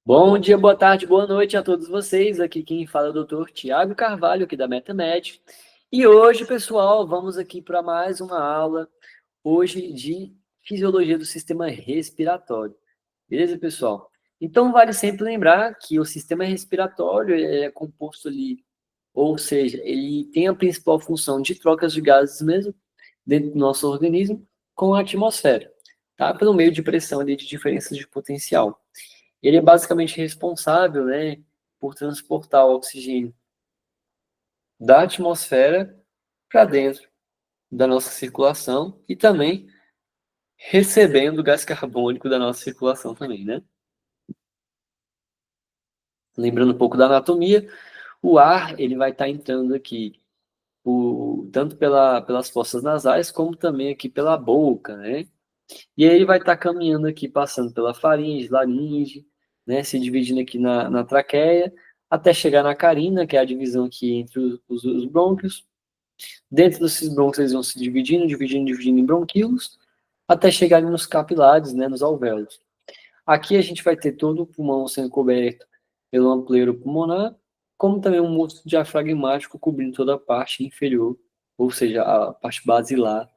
Bom dia, boa tarde, boa noite a todos vocês. Aqui quem fala é o Dr. Tiago Carvalho, aqui da MetaMed. E hoje, pessoal, vamos aqui para mais uma aula, hoje de Fisiologia do Sistema Respiratório. Beleza, pessoal? Então, vale sempre lembrar que o sistema respiratório é composto ali, ou seja, ele tem a principal função de trocas de gases mesmo, dentro do nosso organismo, com a atmosfera, tá? Pelo meio de pressão ali de diferenças de potencial. Ele é basicamente responsável, né, por transportar o oxigênio da atmosfera para dentro da nossa circulação e também recebendo o gás carbônico da nossa circulação também, né? Lembrando um pouco da anatomia, o ar ele vai estar entrando aqui tanto pelas fossas nasais como também aqui pela boca, né? E aí ele vai estar caminhando aqui, passando pela faringe, laringe, né? Se dividindo aqui na traqueia, até chegar na carina, que é a divisão aqui entre os brônquios. Dentro desses brônquios eles vão se dividindo em bronquíolos, até chegarem nos capilares, né? Nos alvéolos. Aqui a gente vai ter todo o pulmão sendo coberto pelo ampleiro pulmonar, como também um músculo diafragmático cobrindo toda a parte inferior, ou seja, a parte basilar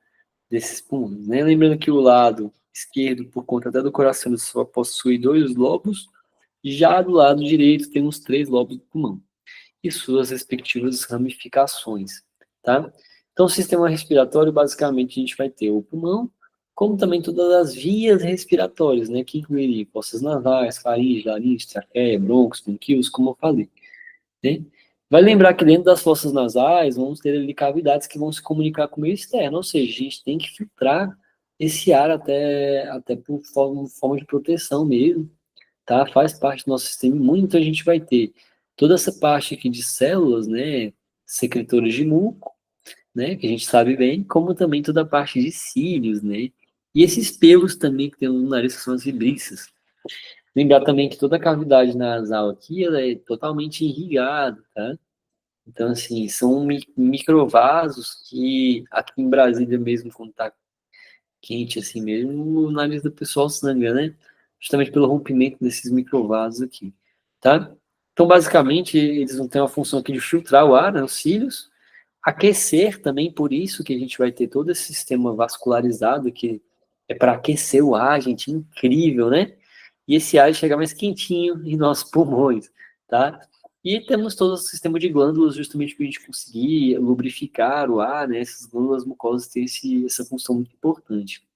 desses pulmões, né? Lembrando que o lado esquerdo, por conta até do coração, ele só possui dois lobos, já do lado direito tem os três lobos do pulmão e suas respectivas ramificações, tá? Então, o sistema respiratório, basicamente, a gente vai ter o pulmão, como também todas as vias respiratórias, né? Que incluiria fossas nasais, faringe, laringe, traqueia, brônquios, bronquíolos, como eu falei, né? Vai lembrar que dentro das fossas nasais vamos ter ali cavidades que vão se comunicar com o meio externo, ou seja, a gente tem que filtrar esse ar até por forma de proteção mesmo, tá? Faz parte do nosso sistema imune, então a gente vai ter toda essa parte aqui de células, né? Secretores de muco, né? Que a gente sabe bem, como também toda a parte de cílios, né? E esses pelos também que tem no nariz, que são as vibríceas. Lembrar também que toda a cavidade nasal aqui, ela é totalmente irrigada, tá? Então, assim, são microvasos que aqui em Brasília mesmo, quando tá quente assim mesmo, o nariz do pessoal sangra, né? Justamente pelo rompimento desses microvasos aqui, tá? Então, basicamente, eles vão ter uma função aqui de filtrar o ar, né, os cílios, aquecer também, por isso que a gente vai ter todo esse sistema vascularizado, que é para aquecer o ar, gente, incrível, né? E esse ar chega mais quentinho em nossos pulmões, tá? E temos todo o sistema de glândulas justamente para a gente conseguir lubrificar o ar, né? Essas glândulas mucosas têm essa função muito importante.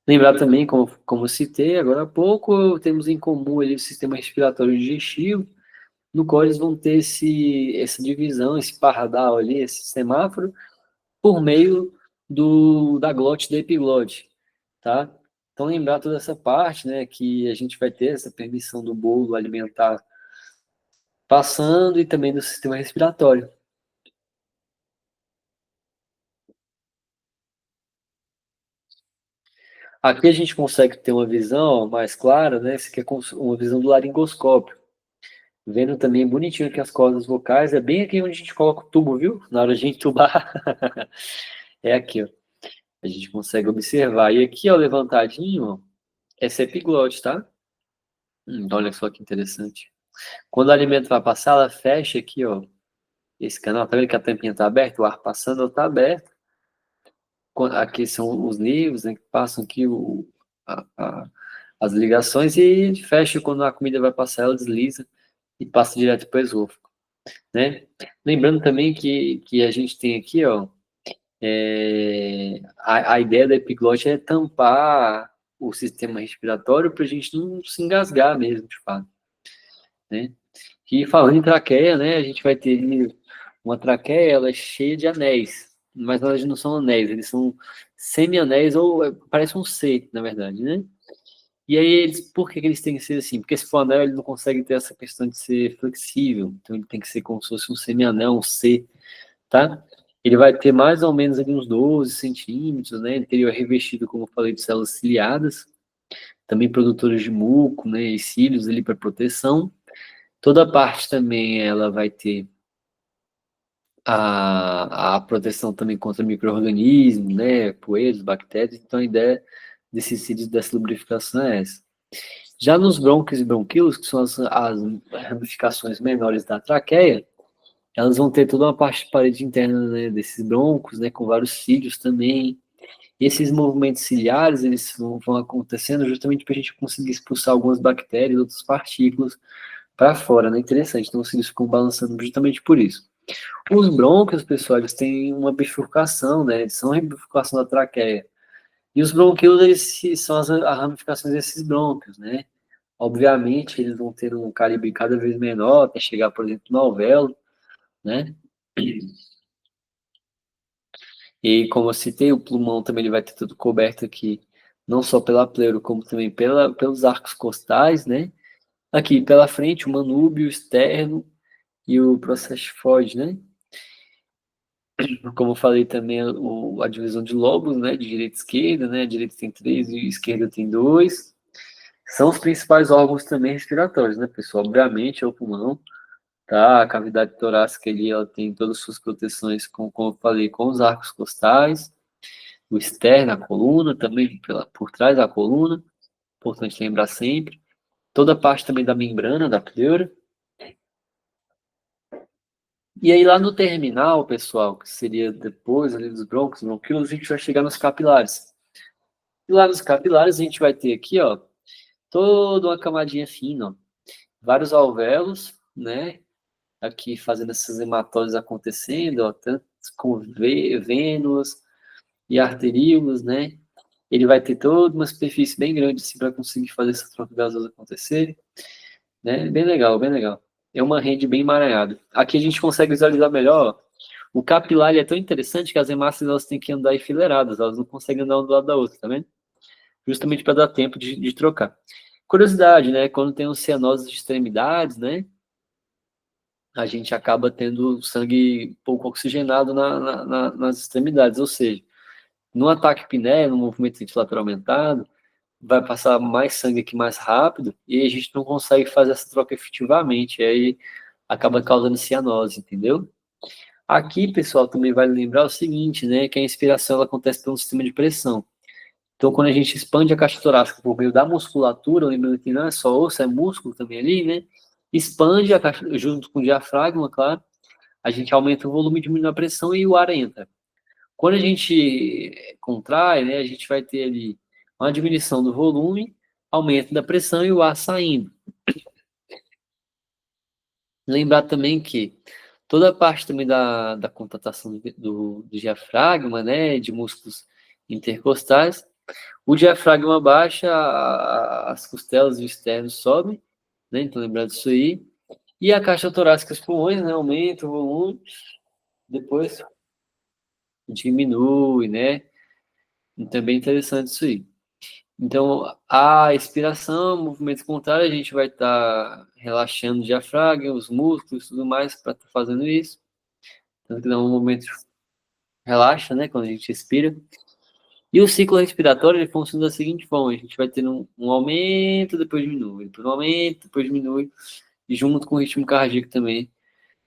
Lembrar também, como eu citei agora há pouco, temos em comum ali o sistema respiratório digestivo, no qual eles vão ter essa divisão, esse pardal ali, esse semáforo, por meio da glote e da epiglote, tá? Então, lembrar toda essa parte, né, que a gente vai ter essa permissão do bolo alimentar passando e também do sistema respiratório. Aqui a gente consegue ter uma visão mais clara, né, essa aqui é uma visão do laringoscópio. Vendo também bonitinho aqui as cordas vocais, é bem aqui onde a gente coloca o tubo, viu? Na hora de entubar. É aqui, ó. A gente consegue observar. E aqui, ó, levantadinho, ó, essa é epiglote, tá? Olha só que interessante. Quando o alimento vai passar, ela fecha aqui, ó, esse canal. Tá vendo que a tampinha tá aberta? O ar passando, ela tá aberta. Aqui são os nervos, né, que passam aqui a- a- as ligações e fecha quando a comida vai passar, ela desliza e passa direto para o esôfago, né? Lembrando também que a gente tem aqui, ó, a ideia da epiglote é tampar o sistema respiratório para a gente não se engasgar mesmo, de fato, né? E falando em traqueia, né, a gente vai ter uma traqueia, ela é cheia de anéis, mas elas não são anéis, eles são semi-anéis ou parece um C, na verdade, né? E aí, por que eles têm que ser assim? Porque se for anel, ele não consegue ter essa questão de ser flexível, então ele tem que ser como se fosse um semi-anel, um C, tá? Ele vai ter mais ou menos ali uns 12 centímetros, né? Interior revestido, como eu falei, de células ciliadas, também produtoras de muco, né? E cílios ali para proteção. Toda a parte também ela vai ter a proteção também contra micro-organismos, né? Poeiras, bactérias. Então a ideia desses cílios, dessa lubrificação é essa. Já nos brônquios e bronquíolos, que são as ramificações menores da traqueia, elas vão ter toda uma parte de parede interna, né, desses brônquios, né, com vários cílios também. E esses movimentos ciliares, eles vão acontecendo justamente para a gente conseguir expulsar algumas bactérias, outras partículas para fora, né? Interessante. Então, os cílios ficam balançando justamente por isso. Os brônquios, pessoal, eles têm uma bifurcação, né? Eles são a bifurcação da traqueia. E os bronquíolos, eles são as ramificações desses brônquios, né? Obviamente, eles vão ter um calibre cada vez menor, até chegar, por exemplo, no alvéolo, né? E como eu citei, o pulmão também ele vai ter tudo coberto aqui, não só pela pleura, como também pelos arcos costais, né? Aqui pela frente, o manúbio externo e o processifoide, né? Como eu falei também, a divisão de lobos, né? De direita e esquerda, né? A direita tem 3 e a esquerda tem 2. São os principais órgãos também respiratórios, né, pessoal? Obviamente é o pulmão, tá? A cavidade torácica ali, ela tem todas as suas proteções, como eu falei, com os arcos costais, o externo, a coluna, também por trás da coluna, importante lembrar sempre. Toda a parte também da membrana da pleura. E aí lá no terminal, pessoal, que seria depois ali dos brônquios, bronquíolos, a gente vai chegar nos capilares. E lá nos capilares a gente vai ter aqui, ó, toda uma camadinha fina, ó, vários alvéolos, né? Aqui fazendo essas hematoses acontecendo, ó, tanto com vênulas e arteríolas, né? Ele vai ter toda uma superfície bem grande assim, para conseguir fazer essa troca gasosa acontecer, né? Bem legal, bem legal. É uma rede bem emaranhada. Aqui a gente consegue visualizar melhor. Ó. O capilar ele é tão interessante que as hemácias elas têm que andar enfileiradas, elas não conseguem andar uma do lado da outra, tá vendo? Justamente para dar tempo de trocar. Curiosidade, né? Quando tem os cianoses de extremidades, né? A gente acaba tendo sangue pouco oxigenado nas extremidades, ou seja, no ataque piné, no movimento ventilator aumentado, vai passar mais sangue aqui mais rápido e a gente não consegue fazer essa troca efetivamente, e aí acaba causando cianose, entendeu? Aqui, pessoal, também vale lembrar o seguinte, né, que a inspiração ela acontece pelo sistema de pressão. Então, quando a gente expande a caixa torácica por meio da musculatura, lembrando que não é só osso, é músculo também ali, né? Expande a caixa, junto com o diafragma, claro, a gente aumenta o volume, diminui a pressão e o ar entra. Quando a gente contrai, né, a gente vai ter ali uma diminuição do volume, aumento da pressão e o ar saindo. Lembrar também que toda a parte também da contratação do diafragma, né, de músculos intercostais, o diafragma baixa, as costelas e o externo sobem, né, então lembrando disso aí, e a caixa torácica e os pulmões, né, aumenta o volume, depois diminui, né, então é bem interessante isso aí. Então, a expiração, movimento contrário, a gente vai estar relaxando o diafragma, os músculos e tudo mais para estar fazendo isso. Tanto que dá um movimento relaxa, né, quando a gente expira. E o ciclo respiratório, ele funciona da seguinte forma, a gente vai ter um aumento, depois diminui, depois um aumento, depois diminui, e junto com o ritmo cardíaco também,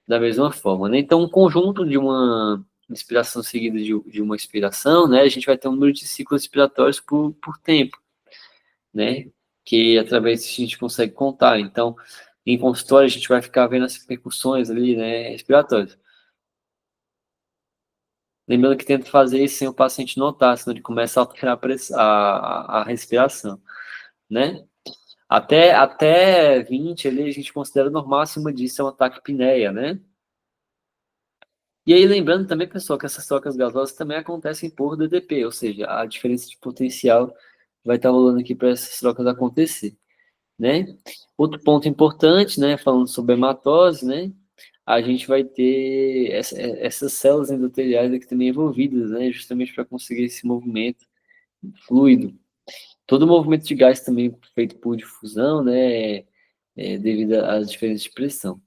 da mesma forma, né? Então, um conjunto de uma inspiração seguida de uma expiração, né, a gente vai ter um número de ciclos respiratórios por tempo, né? Que através disso a gente consegue contar. Então, em consultório, a gente vai ficar vendo as percussões ali, né, respiratórias. Lembrando que tenta fazer isso sem o paciente notar, senão ele começa a alterar a respiração, né? Até 20 ali a gente considera normal, acima disso é um ataque apneia, né? E aí, lembrando também, pessoal, que essas trocas gasosas também acontecem por DDP, ou seja, a diferença de potencial vai estar rolando aqui para essas trocas acontecer, né? Outro ponto importante, né, falando sobre hematose, né, a gente vai ter essas células endoteliais aqui também envolvidas, né, justamente para conseguir esse movimento fluido. Todo movimento de gás também feito por difusão, né, devido às diferenças de pressão.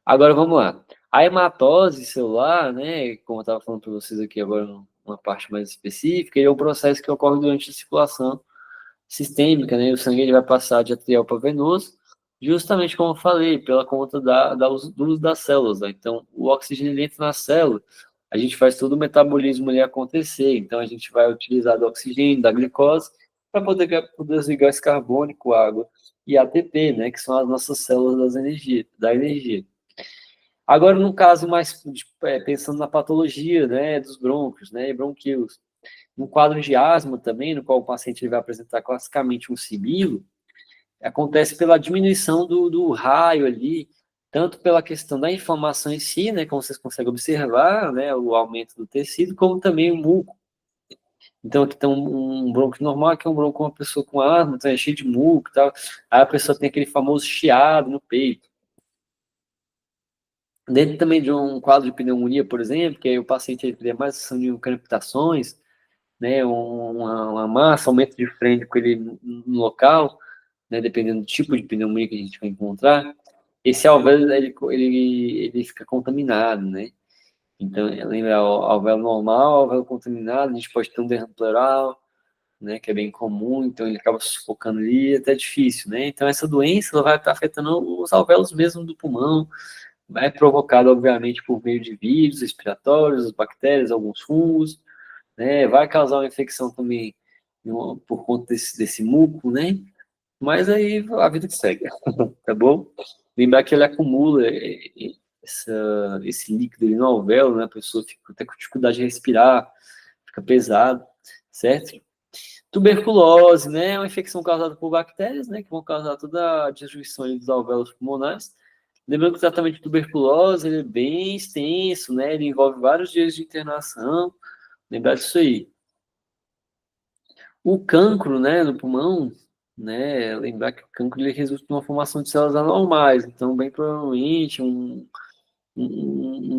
Agora vamos lá. A hematose celular, né, como eu estava falando para vocês aqui agora, uma parte mais específica, é um processo que ocorre durante a circulação sistêmica, né? O sangue ele vai passar de arterial para venoso, justamente como eu falei, pela conta do uso das células. Né? Então, o oxigênio ele entra na célula, a gente faz todo o metabolismo ali acontecer. Então, a gente vai utilizar do oxigênio, da glicose para poder produzir gás carbônico, água e ATP, né, que são as nossas células da energia. Agora, no caso mais pensando na patologia, né, dos brônquios, né, bronquíolos, no quadro de asma também, no qual o paciente vai apresentar classicamente um sibilo, acontece pela diminuição do raio ali, tanto pela questão da inflamação em si, né, como vocês conseguem observar, né, o aumento do tecido, como também o muco. Então, aqui tem um bronco normal, que é um bronco com uma pessoa com asma, então é cheio de muco e tal. Aí a pessoa tem aquele famoso chiado no peito. Dentro também de um quadro de pneumonia, por exemplo, que aí o paciente teria mais ação de crepitações, né, uma massa, aumento de frente com ele no local, né, dependendo do tipo de pneumonia que a gente vai encontrar, esse alvéolo ele fica contaminado, né? Então, lembra o alvéolo normal, alvéolo contaminado, a gente pode ter um derrame pleural, né, que é bem comum, então ele acaba sufocando ali, é até difícil, né? Então, essa doença ela vai estar afetando os alvéolos mesmo do pulmão, vai provocada, obviamente, por meio de vírus respiratórios, bactérias, alguns fungos, né? Vai causar uma infecção também por conta desse muco, né? Mas aí a vida que segue, tá bom? Lembrar que ele acumula esse líquido ali no alvéolo, né? A pessoa fica até com dificuldade de respirar, fica pesado, certo? Tuberculose, né? É uma infecção causada por bactérias, né? Que vão causar toda a destruição dos alvéolos pulmonares. Lembrando que o tratamento de tuberculose ele é bem extenso, né? Ele envolve vários dias de internação. Lembrar disso aí. O cancro, né, no pulmão, né, lembrar que o cancro ele resulta em uma formação de células anormais, então bem provavelmente um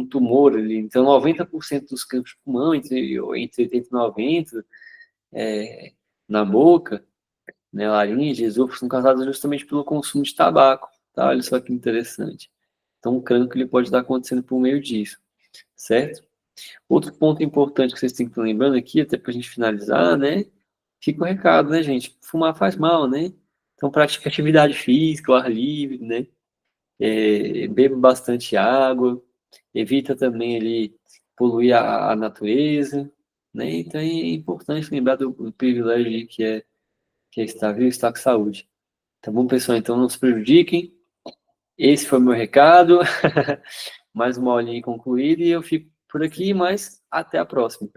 tumor ali. Então 90% dos cancros de pulmão, entre 80 e 90, na boca, né, laringe, esôfago, são causados justamente pelo consumo de tabaco, tá? Olha só que interessante. Então o cancro ele pode estar acontecendo por meio disso, certo? Outro ponto importante que vocês têm que estar lembrando aqui, até para a gente finalizar, né? Fica o recado, né, gente? Fumar faz mal, né? Então pratique atividade física, ao ar livre, né? Beba bastante água, evita também ali poluir a natureza, né? Então é importante lembrar do privilégio que é estar vivo e estar com saúde. Tá bom, pessoal? Então não se prejudiquem. Esse foi o meu recado. Mais uma aulinha concluída e eu fico por aqui, mas até a próxima.